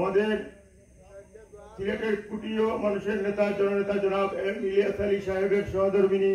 আমাদের সিলেটের কুটিও মানুষের নেতা জননেতা জনাব এম ইলিয়াস আলী সাহেবের সহধর্মিনী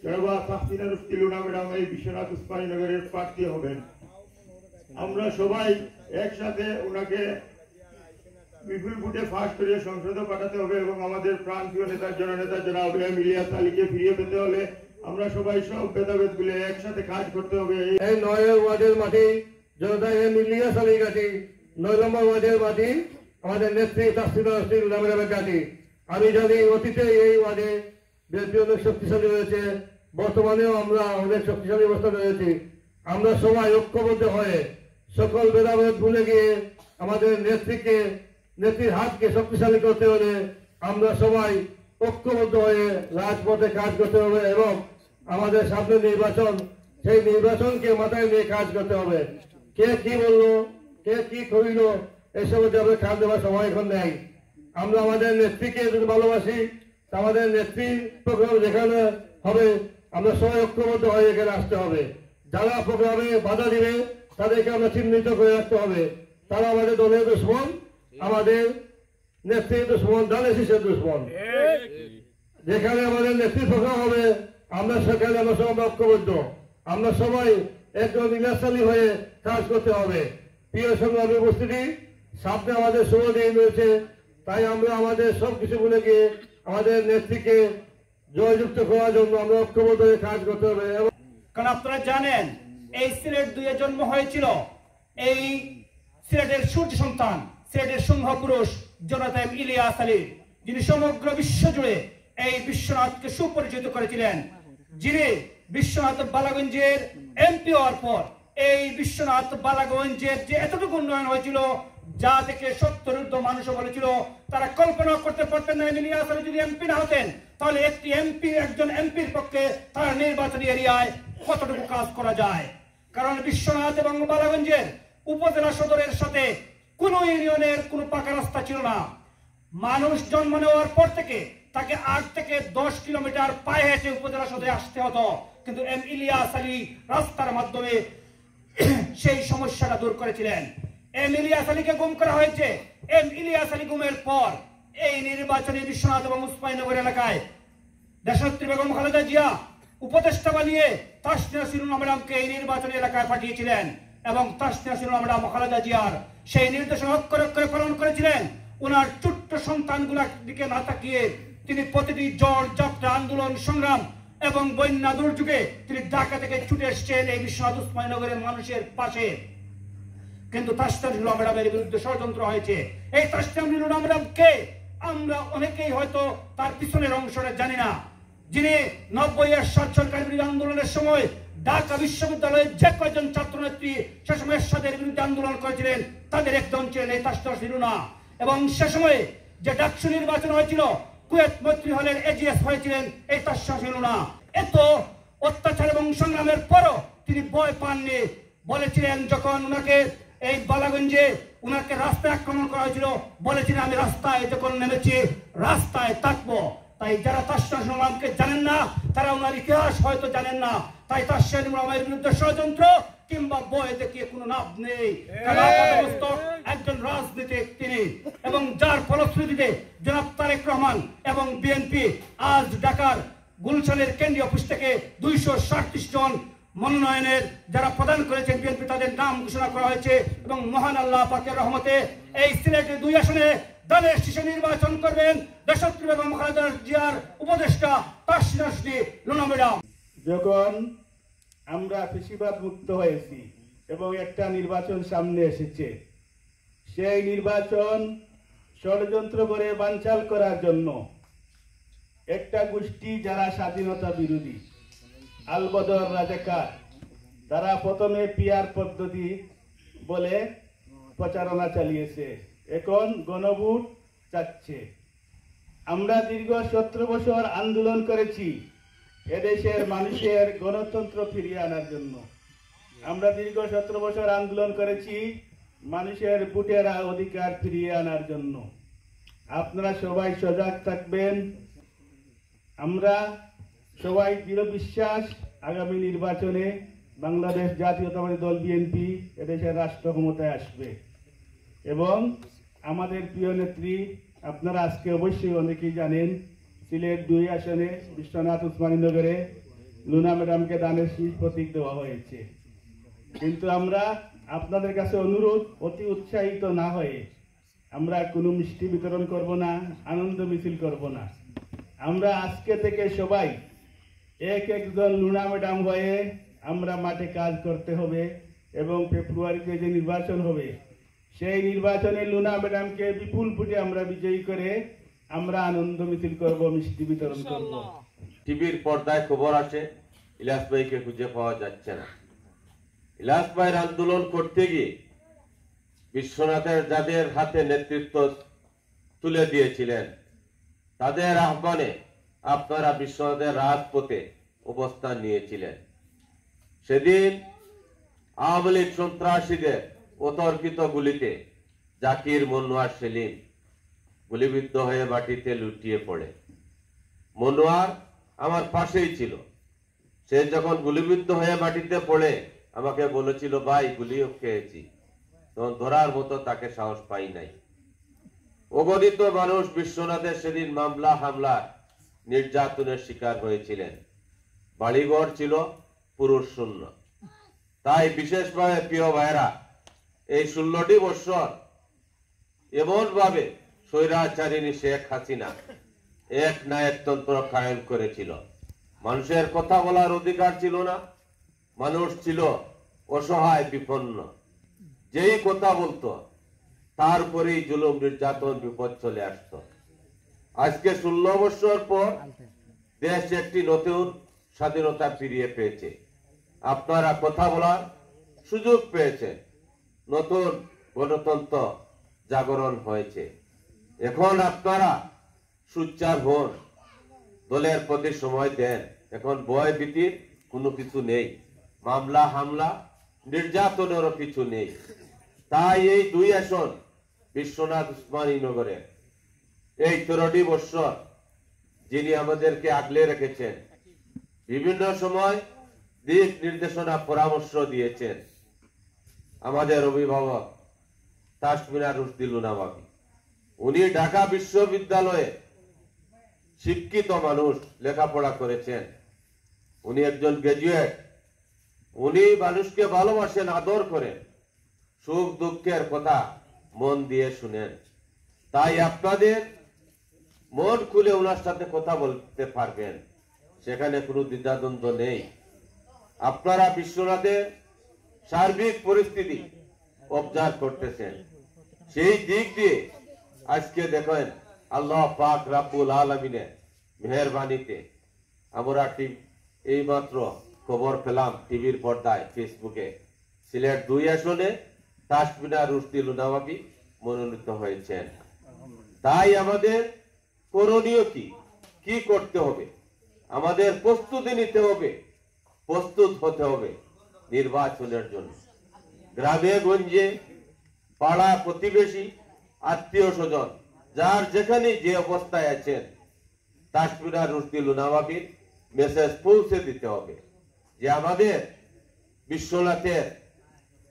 জনাবা তাহসিনা রুশদি লুনা ম্যাডাম এই বিশ্বনাথ উসমানী নগরের প্রার্থী হবেন। আমরা সবাই একসাথে ওনাকে বিপুল ভোটে ফাঁস করে সংসদে পাঠাতে হবে এবং আমাদের প্রান্তীয় নেতা জননেতা জনাব এম ইলিয়াস আলীকে ফিরিয়ে পেতে হলে আমরা সবাই সব ভেদাভেদ গুলো একসাথে কাজ করতে হবে। এই ৯ ওয়ার্ডের মাটি জনতা এম ইলিয়াস আলী ঘাটি, ৯ নম্বর ওয়ার্ডের মাটি আমাদের নেত্রী তাহসিনা রুশদি লুনা ম্যাডামের ঘাটি। আমি জানি অতীতে এই ওয়ার্ডে বিএনপি অনেক শক্তিশালী রয়েছে, বর্তমানেও আমরা অনেক শক্তিশালী অবস্থা রয়েছি। আমরা সবাই ঐক্যবদ্ধ হয়ে সকল ভেদাভেদ ভুলে গিয়ে আমাদের নেত্রীর হাতকে শক্তিশালী করতে হলে আমরা সবাই ঐক্যবদ্ধ হয়ে রাজপথে কাজ করতে হবে এবং আমাদের সামনে নির্বাচন, সেই নির্বাচনকে মাথায় নিয়ে কাজ করতে হবে। কে কি বললো, কে কি করিল, এসব যাবে কাজ দেওয়ার সময় এখন নেই। আমরা আমাদের নেত্রীকে যদি ভালোবাসি, আমাদের নেত্রীর প্রোগ্রাম যেখানে হবে আমরা সবাই ঐক্যবদ্ধ হয়ে এখানে আসতে হবে। যারা প্রোগ্রামে বাধা দিবে তাদেরকে আমরা চিহ্নিত করে রাখতে হবে। তারা আমাদের দলের দুশ্মন, আমাদের নেত্রীর দুশ্মন, দলের শীর্ষের দুশ্মন। যেখানে আমাদের নেত্রীর প্রোগ্রাম হবে আমরা সেখানে আমরা সবাই ঐক্যবদ্ধ, আমরা সবাই একজন ইলাসালি হয়ে কাজ করতে হবে। প্রিয় সংগ্রামী উপস্থিতি, সামনে আমাদের শুভ দিন রয়েছে, তাই আমরা আমাদের সবকিছু ভুলে গিয়ে আমাদের নেত্রীকে জয়যুক্ত করার জন্য আমরা ঐক্যবদ্ধ হয়ে কাজ করতে হবে। কারণ আপনারা জানেন এই সিলেট ২ জন্ম হয়েছিল এই সিলেটের সূর্য সন্তান, সিলেটের সিংহ পুরুষ জনতা এম ইলিয়াস আলী, যিনি সমগ্র বিশ্ব জুড়ে এই বিশ্বনাথকে সুপরিচিত করেছিলেন, যিনি বিশ্বনাথ বালাগঞ্জের এমপি হওয়ার পর এই বিশ্বনাথ বালাগঞ্জের যে এতটুকু উন্নয়ন হয়েছিল যা থেকে ৭০ ঊর্ধ্ব মানুষও বলেছিল তারা কল্পনা করতে পারতেন না ইলিয়াস আলী যদি এমপি না হতেন তাহলে একজন এমপির পক্ষে তার নির্বাচনী এরিয়ায় কতটুকু কাজ করা যায়। কারণ বিশ্বনাথ এবং বালাগঞ্জের উপজেলা সদরের সাথে কোন ইউনিয়নের কোন পাকা রাস্তা ছিল না। মানুষ জন্ম নেওয়ার পর থেকে তাকে ৮ থেকে ১০ কিলোমিটার পায়ে হেঁটে উপজেলা সদরে আসতে হতো, কিন্তু এম ইলিয়াস আলী রাস্তার মাধ্যমে সেই সমস্যাটা দূর করেছিলেন। এম ইলিয়াস আলীকে গুম করা হয়েছে। এম ইলিয়াস আলী গুমের পর এই নির্বাচনী বিশ্বনাথ এবং উসমানীনগর এলাকায় দেশনেত্রী বেগম খালেদা জিয়া উপদেষ্টা বানিয়ে তাসনিয়া সিলুনা ম্যাডামকে এই নির্বাচনী এলাকায় পাঠিয়েছিলেন এবং তাসনিয়া সিলুনা ম্যাডাম খালেদা জিয়ার সেই নির্দেশনা অক্ষরে অক্ষরে পালন করেছিলেন। ওনার ছোট্ট সন্তানগুলোর দিকে না তাকিয়ে তিনি প্রতিটি ঝড় যাত্রা আন্দোলন সংগ্রাম এবং বন্যা দুর্যোগে তিনি ঢাকা থেকে ছুটে এসেছেন এই বিশ্বনাথ উসমানীনগরের মানুষের পাশে। কিন্তু তাসনিয়া সিলুনা ম্যাডামের বিরুদ্ধে ষড়যন্ত্র হয়েছে। এই তাসনিয়া সিলুনা ম্যাডামকে আমরা অনেকেই হয়তো তার পিছনের অংশটা জানি না, যিনি ৯০-এর সরকার বিরোধী আন্দোলনের সময় ঢাকা বিশ্ববিদ্যালয়ের যে কয়েকজন ছাত্রনেত্রী সে সময় এরশাদের বিরুদ্ধে আন্দোলন করেছিলেন তাদের একজন ছিলেন এই তাসনিয়া সিলুনা। এবং সে সময় যে ডাকসু নির্বাচন হয়েছিল কুয়েত মৈত্রী হলের এজিএস হয়েছিলেন এই তাসনিয়া সিলুনা। এত অত্যাচার এবং সংগ্রামের পরও তিনি ভয় পাননি। বলেছিলেন যখন ওনাকে এই বালাগঞ্জে ওনাকে রাস্তায় আক্রমণ করা হয়েছিল, বলেছিলেন আমি রাস্তায় যখন নেমেছি রাস্তায় থাকবো। তাই যারা তাসনিয়া সিলুনাকে জানেন না তারা ওনার ইতিহাস হয়তো জানেন না। তাই তাসনিয়া সিলুনার বিরুদ্ধে ষড়যন্ত্র কিংবা বয় দেখিয়ে কোনো লাভ নেই। একজন রাজনীতিক তিনি, এবং যার ফলশ্রুতিতে জনাব তারেক রহমান এবং বিএনপি আজ ঢাকার গুলশানের কেন্দ্রীয় অফিস থেকে ২৩৭ জন মনোনয়নের যারা প্রদান করেছেন বিএনপি তাদের নাম ঘোষণা করা হয়েছে এবং মহান আল্লাহ পাকের রহমতে এই সিলেটের ২ আসনে দলের শীর্ষে নির্বাচন করবেন দেশনেত্রী বেগম খালেদা জিয়ার উপদেষ্টা তাসনিয়া সিলুনা ম্যাডাম। যখন আমরা ফ্যাসিবাদ মুক্ত হয়েছি এবং একটা নির্বাচন সামনে এসেছে, সেই নির্বাচন ষড়যন্ত্র করে বানচাল করার জন্য একটা গোষ্ঠী যারা স্বাধীনতা বিরোধী আলবদর রাজাকার, তারা প্রথমে পিআর পদ্ধতি বলে প্রচারণা চালিয়েছে, এখন গণভোট চাচ্ছে। আমরা দীর্ঘ ১৭ বছর আন্দোলন করেছি এদেশের মানুষের গণতন্ত্র ফিরিয়ে আনার জন্য। আমরা দীর্ঘ ১৭ বছর আন্দোলন করেছি মানুষের ভোটের অধিকার ফিরিয়ে আনার জন্য। আপনারা সবাই সজাগ থাকবেন। আমরা সবাই দৃঢ় বিশ্বাস আগামী নির্বাচনে বাংলাদেশ জাতীয়তাবাদী দল বিএনপি এদেশের রাষ্ট্র ক্ষমতায় আসবে এবং আমাদের প্রিয় নেত্রী, আপনারা আজকে অবশ্যই অনেকেই জানেন, সিলেট 2 আসনে বিশ্বনাথ উসমানী নগরে লুনা ম্যাডামকে দানের শীষ প্রতীক দেওয়া হয়েছে। কিন্তু আমরা আপনাদের কাছে অনুরোধ, অতি উৎসাহিত না হয়ে আমরা কোনো মিষ্টি বিতরণ করব না, আনন্দ মিছিল করব না। আমরা আজকে থেকে সবাই একজন লুনা ম্যাডাম হয়ে আমরা মাঠে কাজ করতে হবে এবং ফেব্রুয়ারিতে যে নির্বাচন হবে সেই নির্বাচনে লুনা ম্যাডামকে বিপুল ভোটে আমরা বিজয়ী করে আমরা আনন্দ মিছিল করব, মিষ্টি বিতরণ করব। টিভির পর্দায় খবর আসে ইলিয়াস ভাইকে খুঁজে পাওয়া যাচ্ছে না। ইলিয়াস ভাইয়ের আন্দোলন করতে গিয়ে বিশ্বনাথের যাদের হাতে নেতৃত্ব তুলে দিয়েছিলেন তাদের আহ্বানে আপনারা বিশ্বনাথের রাজপথে অবস্থান নিয়েছিলেন। সেদিন আওয়ামী লীগ সন্ত্রাসীদের অতর্কিত গুলিতে জাকির, মনোয়ার, সেলিম গুলিবিদ্ধ হয়ে মাটিতে লুটিয়ে পড়ে। মনোয়ার আমার পাশেই ছিল। সে যখন গুলিবিদ্ধ হয়ে মাটিতে পড়ে আমাকে বলেছিল, ভাই গুলিও খেয়েছি, তখন ধরার মতো তাকে সাহস পাই নাই। অগণিত মানুষ বিশ্বনাথের সেদিন মামলা হামলা নির্যাতনের শিকার হয়েছিলেন। বাড়িঘর ছিল পুরুষ শূন্য। তাই বিশেষভাবে প্রিয় ভাইরা, এই 16টি বৎসর এমন ভাবে স্বৈরাচারিণী শেখ হাসিনা এক নায়কতন্ত্র কায়েম করেছিল। মানুষের কথা বলার অধিকার ছিল না, মানুষ ছিল অসহায়, বিপন্ন। যেই কথা বলতো তার উপরেই জুলুম, নির্যাতন, বিপদ চলে আসত। আজকে 16 বছর পর দেশ একটি নতুন স্বাধীনতা ফিরিয়ে পেয়েছে। আপনারা কথা বলার সুযোগ পেয়েছেন, নতুন গণতন্ত্র জাগরণ হয়েছে। এখন আপনারা সুচ্চার হন, দলের প্রতি সময় দেন। এখন ভয় ভীতির কোনো কিছু নেই, মামলা হামলা নির্যাতনেরও কিছু নেই। তাই এই 2 আসন বিশ্বনাথ উসমানী নগরে এই 13টি বৎসর যিনি আমাদেরকে আগলে রেখেছেন, বিভিন্ন সময় দিক নির্দেশনা, পরামর্শ দিয়েছেন, আমাদের অভিভাবক তাসমিনা রুশদি লুনা ভাবি। উনি ঢাকা বিশ্ববিদ্যালয়ে শিক্ষিত মানুষ, লেখাপড়া করেছেন, উনি একজন গ্রাজুয়েট। উনি মানুষকে ভালোবাসেন, আদর করেন, সুখ দুঃখের কথা মন দিয়ে শুনেন। তাই আপনাদের মন খুলে ওনার সাথে কথা বলতে পারবেন, সেখানে কোনো দ্বিধাদ্বন্দ্ব নেই। আপনারা বিশ্বনাথের সার্বিক পরিস্থিতি অবজার্ভ করতেছেন, সেই দিক দিয়ে আজকে দেখেন আল্লাহ পাক রাব্বুল আলামিনের মেহেরবানিতে আমরা এইমাত্র খবর পেলাম টিভির পর্দায়, ফেসবুকে, সিলেট 2 আসনে তাসমিনা রুশদি লুনা ভাবি মনোনীত হয়েছেন। তাই আমাদের করণীয় কি করতে হবে? আমাদের প্রস্তুতি নিতে হবে, প্রস্তুত হতে হবে নির্বাচনের জন্য। গ্রামে গঞ্জে, পাড়া প্রতিবেশী, আত্মীয় স্বজন, যার যেখানে যে অবস্থায় আছেন, তাসমিনা রুশদি লুনা ভাবির মেসেজ পৌঁছে দিতে হবে যে আমাদের বিশ্বনাথের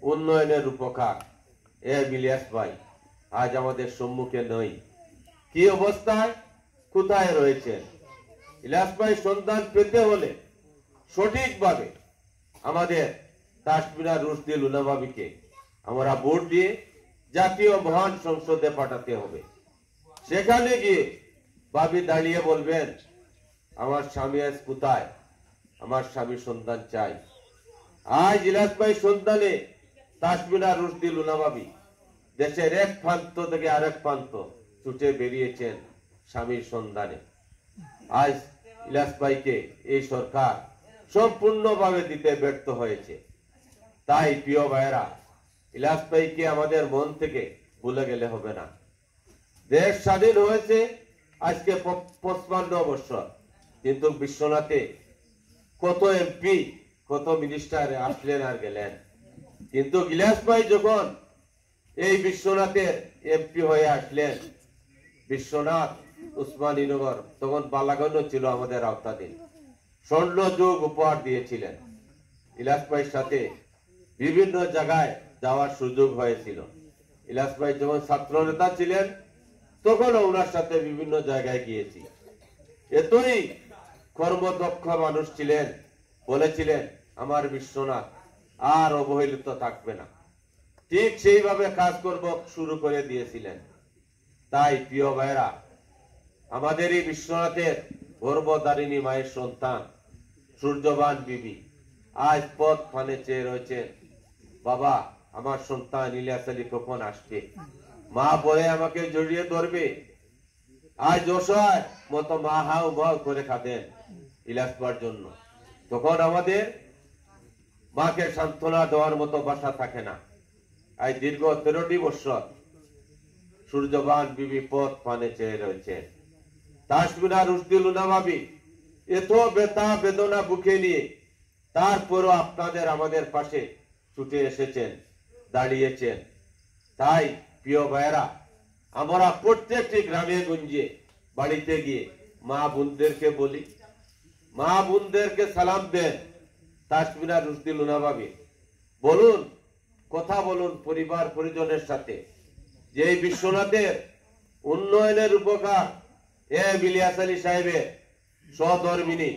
উন্নয়নের রূপকার ইলিয়াস ভাই আজ আমাদের সম্মুখে নই। কি অবস্থায়, কোথায় রয়েছেন? ইলিয়াস ভাই সন্ধান পেতে হলে সঠিকভাবে আমাদের তাসমিনা রুশদি লুনা ভাবিকে আমরা ভোট দিয়ে জাতীয় মহান সংসদে পাঠাতে হবে। সেখানে গিয়ে ভাবি দাঁড়িয়ে বলবেন, আমার স্বামী আজ কোথায়, আমার স্বামী সন্ধান চাই। আজ ইলিয়াস ভাই সন্ধানে তাসমিনা রুশদি লুনা ভাবি দেশের এক প্রান্ত থেকে আরেক প্রান্ত ছুটে বেরিয়েছেন স্বামীর সন্ধানে। আজ ইলিয়াস ভাইকে এই সরকার সম্পূর্ণভাবে দিতে ব্যর্থ হয়েছে। তাই প্রিয় ভাইয়েরা, ইলিয়াস ভাইকে আমাদের মন থেকে ভুলে গেলে হবে না। দেশ স্বাধীন হয়েছে আজকে 55 বছর, কিন্তু বিশ্বনাথে কত এমপি, কত মিনিস্টার আসলেন আর গেলেন। কিন্তু ইলিয়াস ভাই যখন এই বিশ্বনাথের এমপি হয়ে আসলেন, বিশ্বনাথ উসমানীনগর তখন বালাগঞ্জ ছিল আমাদের আওতাধীন, স্বর্ণ যুগ উপহার দিয়েছিলেন। ইলিয়াস ভাইয়ের সাথে বিভিন্ন জায়গায় যাওয়ার সুযোগ হয়েছিল। ইলিয়াস ভাই যখন ছাত্র নেতা ছিলেন তখনও ওনার সাথে বিভিন্ন জায়গায় গিয়েছি। এতই কর্মদক্ষ মানুষ ছিলেন, বলেছিলেন আমার বিশ্বনাথ আর অবহেলিত থাকবে না। ঠিক সেইভাবে কাজ করব শুরু করে দিয়েছিলেন। তাই প্রিয় ভাইরা, আমাদের এই বিশ্বনাথের গর্ভধারিণী মায়ের সন্তান সূর্যবান বিবি আজ পথ ফানে চেয়ে রয়েছেন, বাবা আমার সন্তান ইলিয়াস আলী কখন আসবে। মা বলে আমাকে জড়িয়ে ধরবে। আজ অসহায় মতো মা হাউ মাউ করে খাতেন ইলিয়াস পাওয়ার জন্য। তখন আমাদের মাকে সান্ত্বনা দেওয়ার মতো ভাষা থাকে না। আজ দীর্ঘ 13টি বছর সূর্যবান বিবি পথ পানে চেয়ে রয়েছেন। তাসমিনা রুশদি লুনা ভাবি এত ব্যথা বেদনা বুকে নিয়ে তারপরও আপনাদের আমাদের পাশে ছুটে এসেছেন, দাঁড়িয়েছেন। তাই প্রিয় ভাইয়েরা, আমরা প্রত্যেকটি গ্রামে গঞ্জে বাড়িতে গিয়ে মা বোনদেরকে বলি, মা বোনদেরকে সালাম দেন। তাসমিনা রুশদি লুনা ভাবি বলুন, কথা বলুন পরিবার পরিজনের সাথে যে এই বিশ্বনাথের উন্নয়নের উপকার ইলিয়াস আলী সাহেবের সহধর্মিনী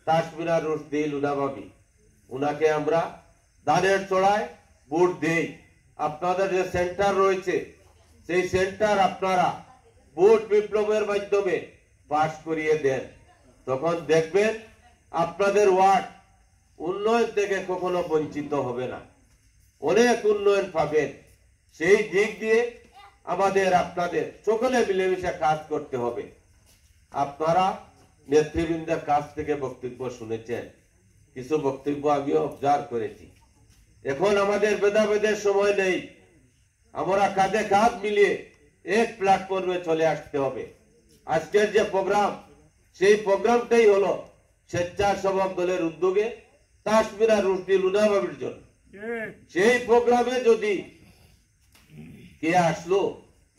তাসমিনা রুশদি লুনা ভাবি, উনাকে আমরা দানের চড়ায় ভোট দেই। আপনাদের যে সেন্টার রয়েছে সেই সেন্টার আপনারা ভোট বিপ্লবের মাধ্যমে পাশ করিয়ে দেন। তখন দেখবেন আপনাদের ওয়ার্ড উন্নয়ন থেকে কখনো বঞ্চিত হবে না, অনেক উন্নয়ন পাবেন। সেই দিক দিয়ে আমাদের আপনাদের সকলে মিলেমিশে কাজ করতে হবে। আপনারা নেতৃবৃন্দের কাছ থেকে বক্তব্য শুনেছেন, কিছু বক্তব্য আমিও অবজার্ভ করেছি। এখন আমাদের ভেদাভেদের সময় নেই, আমরা কাঁধে কাঁধ মিলিয়ে এক প্ল্যাটফর্মে চলে আসতে হবে। আজকের যে প্রোগ্রাম, সেই প্রোগ্রামটাই হলো স্বেচ্ছাসেবক দলের উদ্যোগে তাসমিনা রুশদি লুনা ভাবির জন্য। সেই প্রোগ্রামে যদি কে আসলো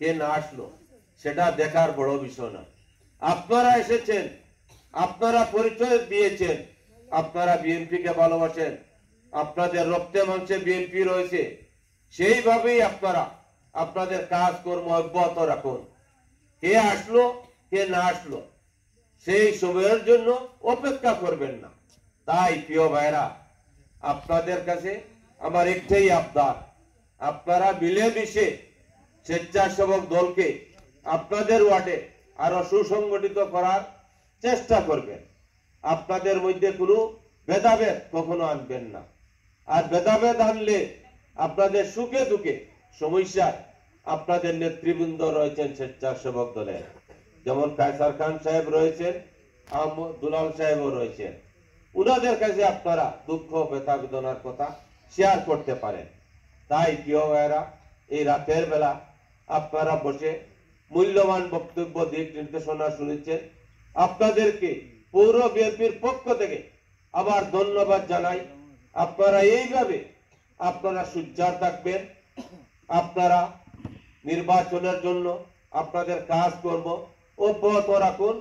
কে না আসলো সেটা দেখার বড় বিষয় না। আপনারা এসেছেন, আপনারা পরিচয় দিয়েছেন, আপনারা বিএনপি কে ভালোবাসেন, আপনাদের রক্তে মাংসে বিএনপি রয়েছে, সেইভাবেই আপনারা আপনাদের কাজকর্ম অব্যাহত রাখুন। কে আসলো কে না আসলো সেই সময়ের জন্য অপেক্ষা করবেন না। তাই প্রিয় ভাইরা, আপনাদের কাছে আমার একটাই আবদার, আপনারা মিলেমিশে স্বেচ্ছাসেবক দলকে আপনাদের ওয়ার্ডে আরো সুসংগঠিত করার চেষ্টা করবেন। আপনাদের মধ্যে কোনো ভেদাভেদ কখনো আনবেন না। আর ভেদাভেদ আনলে আপনাদের সুখে দুঃখে সমস্যায় আপনাদের নেতৃবৃন্দ রয়েছেন স্বেচ্ছাসেবক দলের, যেমন কায়সার খান সাহেব রয়েছেন, দুলাল সাহেবও রয়েছেন। উনাদের কাছে আপনারা দুঃখ ব্যথা বেদনার কথা শেয়ার করতে পারেন। তাই প্রিয় ভাইয়েরা, এই রাতের বেলা আপনারা বসে মূল্যবান বক্তব্য দিক নির্দেশনা শুনেছেন। আপনাদেরকে পৌর বিএনপির পক্ষ থেকে আবার ধন্যবাদ জানাই। আপনারা এইভাবে আপনারা সুজ্জার থাকবেন, আপনারা নির্বাচনের জন্য আপনাদের কাজ করব অব্যাহত রাখুন।